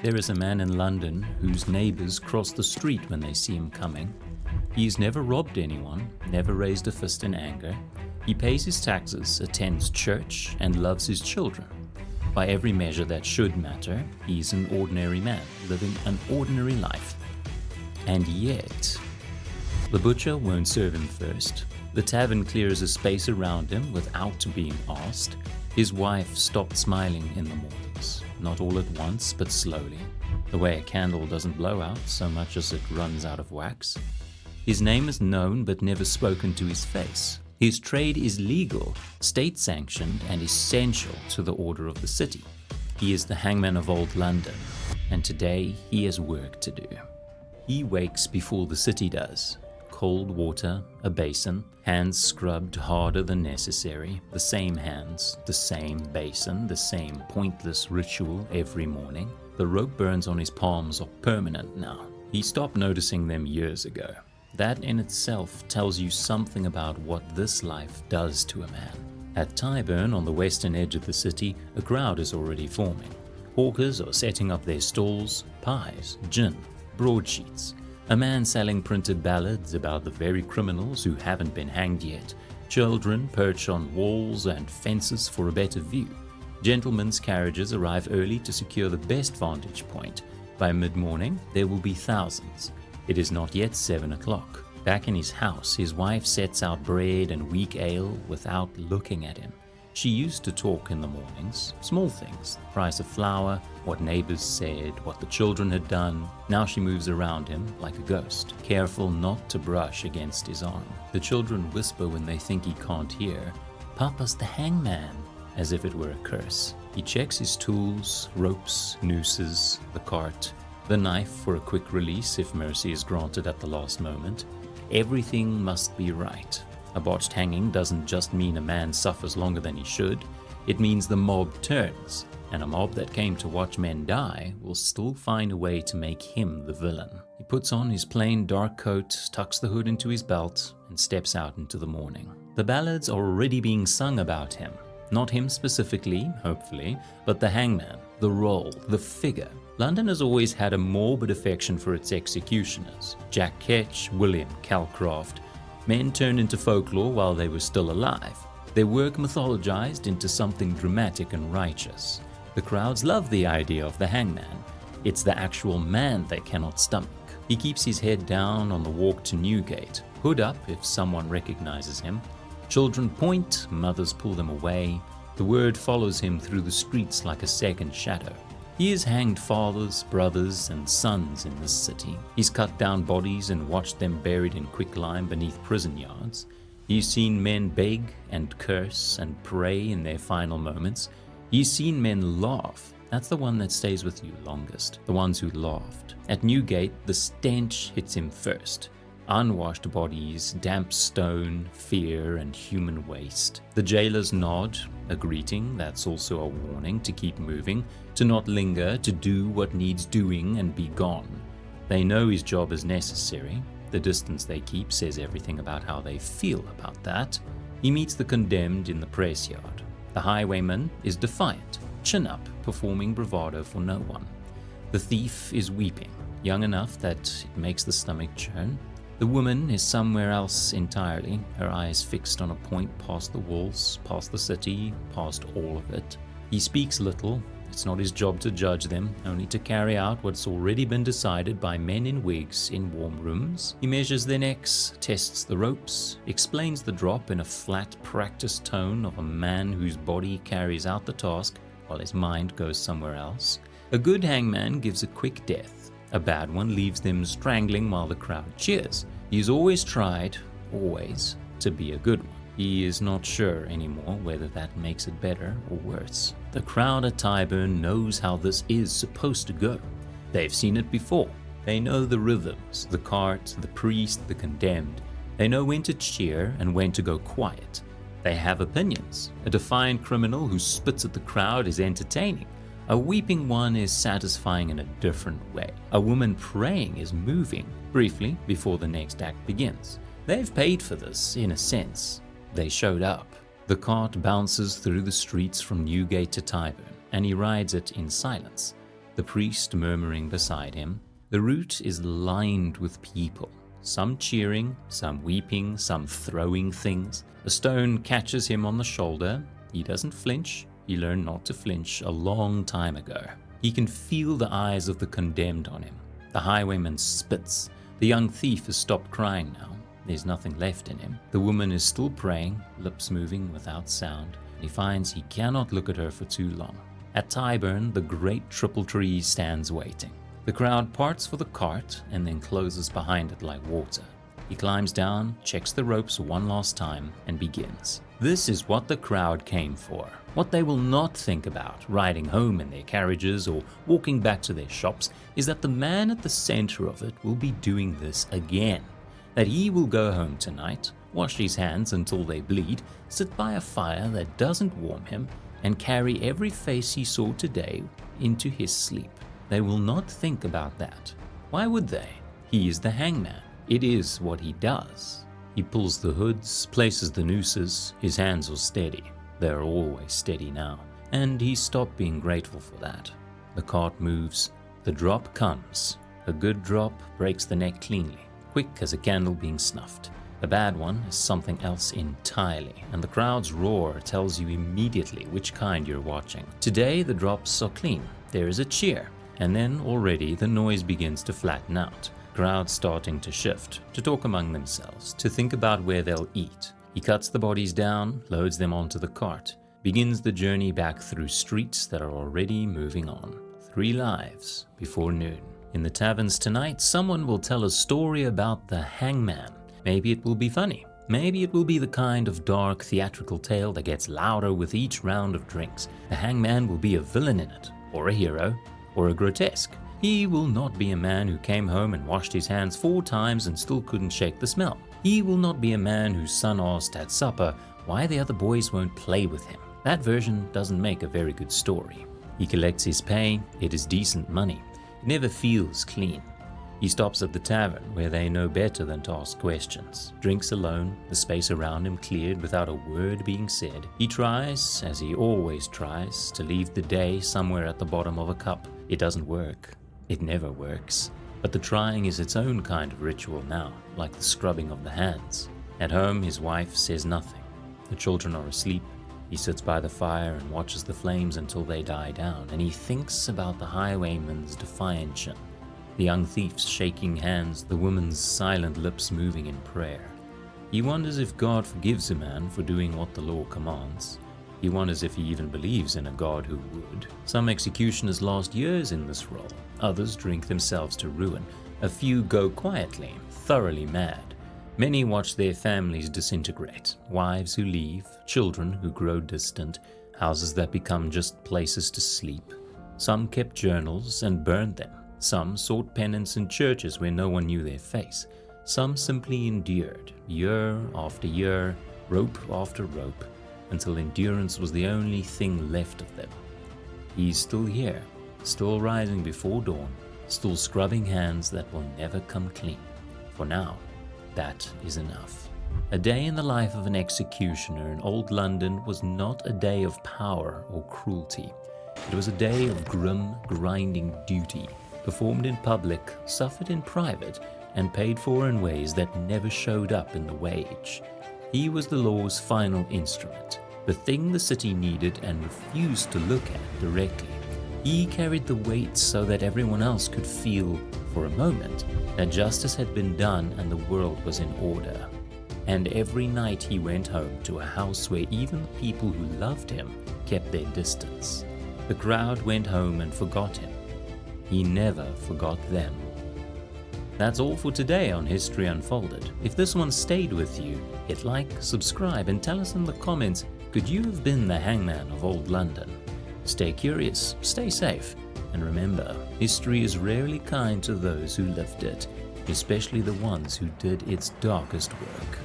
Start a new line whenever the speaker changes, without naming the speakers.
There is a man in London whose neighbours cross the street when they see him coming. He's never robbed anyone, never raised a fist in anger. He pays his taxes, attends church, and loves his children. By every measure that should matter, he's an ordinary man, living an ordinary life. And yet, the butcher won't serve him first. The tavern clears a space around him without being asked. His wife stopped smiling in the mornings, not all at once, but slowly, the way a candle doesn't blow out so much as it runs out of wax. His name is known but never spoken to his face. His trade is legal, state-sanctioned, and essential to the order of the city. He is the hangman of old London, and today he has work to do. He wakes before the city does. Cold water, a basin, hands scrubbed harder than necessary, the same hands, the same basin, the same pointless ritual every morning. The rope burns on his palms are permanent now. He stopped noticing them years ago. That in itself tells you something about what this life does to a man. At Tyburn, on the western edge of the city, a crowd is already forming. Hawkers are setting up their stalls, pies, gin, broadsheets. A man selling printed ballads about the very criminals who haven't been hanged yet. Children perch on walls and fences for a better view. Gentlemen's carriages arrive early to secure the best vantage point. By mid-morning, there will be thousands. It is not yet 7 o'clock. Back in his house, his wife sets out bread and weak ale without looking at him. She used to talk in the mornings, small things, the price of flour, what neighbors said, what the children had done. Now she moves around him like a ghost, careful not to brush against his arm. The children whisper when they think he can't hear, "Papa's the hangman," as if it were a curse. He checks his tools, ropes, nooses, the cart, the knife for a quick release if mercy is granted at the last moment. Everything must be right. A botched hanging doesn't just mean a man suffers longer than he should. It means the mob turns, and a mob that came to watch men die will still find a way to make him the villain. He puts on his plain dark coat, tucks the hood into his belt, and steps out into the morning. The ballads are already being sung about him. Not him specifically, hopefully, but the hangman, the role, the figure. London has always had a morbid affection for its executioners. Jack Ketch, William Calcraft. Men turned into folklore while they were still alive. Their work mythologized into something dramatic and righteous. The crowds love the idea of the hangman. It's the actual man they cannot stomach. He keeps his head down on the walk to Newgate, hood up if someone recognizes him. Children point, mothers pull them away. The word follows him through the streets like a second shadow. He has hanged fathers, brothers, and sons in this city. He's cut down bodies and watched them buried in quicklime beneath prison yards. He's seen men beg and curse and pray in their final moments. He's seen men laugh. That's the one that stays with you longest, the ones who laughed. At Newgate, the stench hits him first. Unwashed bodies, damp stone, fear, and human waste. The jailer's nod, a greeting that's also a warning to keep moving, to not linger, to do what needs doing and be gone. They know his job is necessary. The distance they keep says everything about how they feel about that. He meets the condemned in the press yard. The highwayman is defiant, chin up, performing bravado for no one. The thief is weeping, young enough that it makes the stomach churn. The woman is somewhere else entirely, her eyes fixed on a point past the walls, past the city, past all of it. He speaks little. It's not his job to judge them, only to carry out what's already been decided by men in wigs in warm rooms. He measures their necks, tests the ropes, explains the drop in a flat, practiced tone of a man whose body carries out the task while his mind goes somewhere else. A good hangman gives a quick death. A bad one leaves them strangling while the crowd cheers. He's always tried, always, to be a good one. He is not sure anymore whether that makes it better or worse. The crowd at Tyburn knows how this is supposed to go. They've seen it before. They know the rhythms, the cart, the priest, the condemned. They know when to cheer and when to go quiet. They have opinions. A defiant criminal who spits at the crowd is entertaining. A weeping one is satisfying in a different way. A woman praying is moving, briefly, before the next act begins. They've paid for this, in a sense. They showed up. The cart bounces through the streets from Newgate to Tyburn, and he rides it in silence. the priest murmuring beside him. The route is lined with people, some cheering, some weeping, some throwing things. A stone catches him on the shoulder. He doesn't flinch. He learned not to flinch a long time ago. He can feel the eyes of the condemned on him. The highwayman spits. The young thief has stopped crying now. There's nothing left in him. The woman is still praying, lips moving without sound. He finds he cannot look at her for too long. At Tyburn, the great triple tree stands waiting. The crowd parts for the cart and then closes behind it like water. He climbs down, checks the ropes one last time, and begins. This is what the crowd came for. What they will not think about, riding home in their carriages or walking back to their shops, is that the man at the center of it will be doing this again. That he will go home tonight, wash his hands until they bleed, sit by a fire that doesn't warm him, and carry every face he saw today into his sleep. They will not think about that. Why would they? He is the hangman. It is what he does. He pulls the hoods, places the nooses. His hands are steady. They are always steady now. And he stopped being grateful for that. The cart moves. The drop comes. A good drop breaks the neck cleanly, quick as a candle being snuffed. A bad one is something else entirely, and the crowd's roar tells you immediately which kind you're watching. Today the drops are clean. There is a cheer. And then already the noise begins to flatten out. Crowds starting to shift, to talk among themselves, to think about where they'll eat. He cuts the bodies down, loads them onto the cart, begins the journey back through streets that are already moving on. 3 lives before noon. In the taverns tonight, someone will tell a story about the hangman. Maybe it will be funny. Maybe it will be the kind of dark theatrical tale that gets louder with each round of drinks. The hangman will be a villain in it, or a hero, or a grotesque. He will not be a man who came home and washed his hands 4 times and still couldn't shake the smell. He will not be a man whose son asked at supper why the other boys won't play with him. That version doesn't make a very good story. He collects his pay. It is decent money. It never feels clean. He stops at the tavern where they know better than to ask questions. Drinks alone, the space around him cleared without a word being said. He tries, as he always tries, to leave the day somewhere at the bottom of a cup. It doesn't work. It never works. But the trying is its own kind of ritual now, like the scrubbing of the hands. At home, his wife says nothing. The children are asleep. He sits by the fire and watches the flames until they die down, and he thinks about the highwayman's defiance, the young thief's shaking hands, the woman's silent lips moving in prayer. He wonders if God forgives a man for doing what the law commands. He wonders if he even believes in a God who would. Some executioners last years in this role. Others drink themselves to ruin. A few go quietly, thoroughly mad. Many watch their families disintegrate. Wives who leave, children who grow distant, houses that become just places to sleep. Some kept journals and burned them. Some sought penance in churches where no one knew their face. Some simply endured, year after year, rope after rope, until endurance was the only thing left of them. He's still here, still rising before dawn, still scrubbing hands that will never come clean. For now, that is enough. A day in the life of an executioner in old London was not a day of power or cruelty. It was a day of grim, grinding duty, performed in public, suffered in private, and paid for in ways that never showed up in the wage. He was the law's final instrument, the thing the city needed and refused to look at directly. He carried the weight so that everyone else could feel, for a moment, that justice had been done and the world was in order. And every night he went home to a house where even the people who loved him kept their distance. The crowd went home and forgot him. He never forgot them. That's all for today on History Unfolded. If this one stayed with you, hit like, subscribe, and tell us in the comments, could you have been the hangman of old London? Stay curious, stay safe, and remember, history is rarely kind to those who lived it, especially the ones who did its darkest work.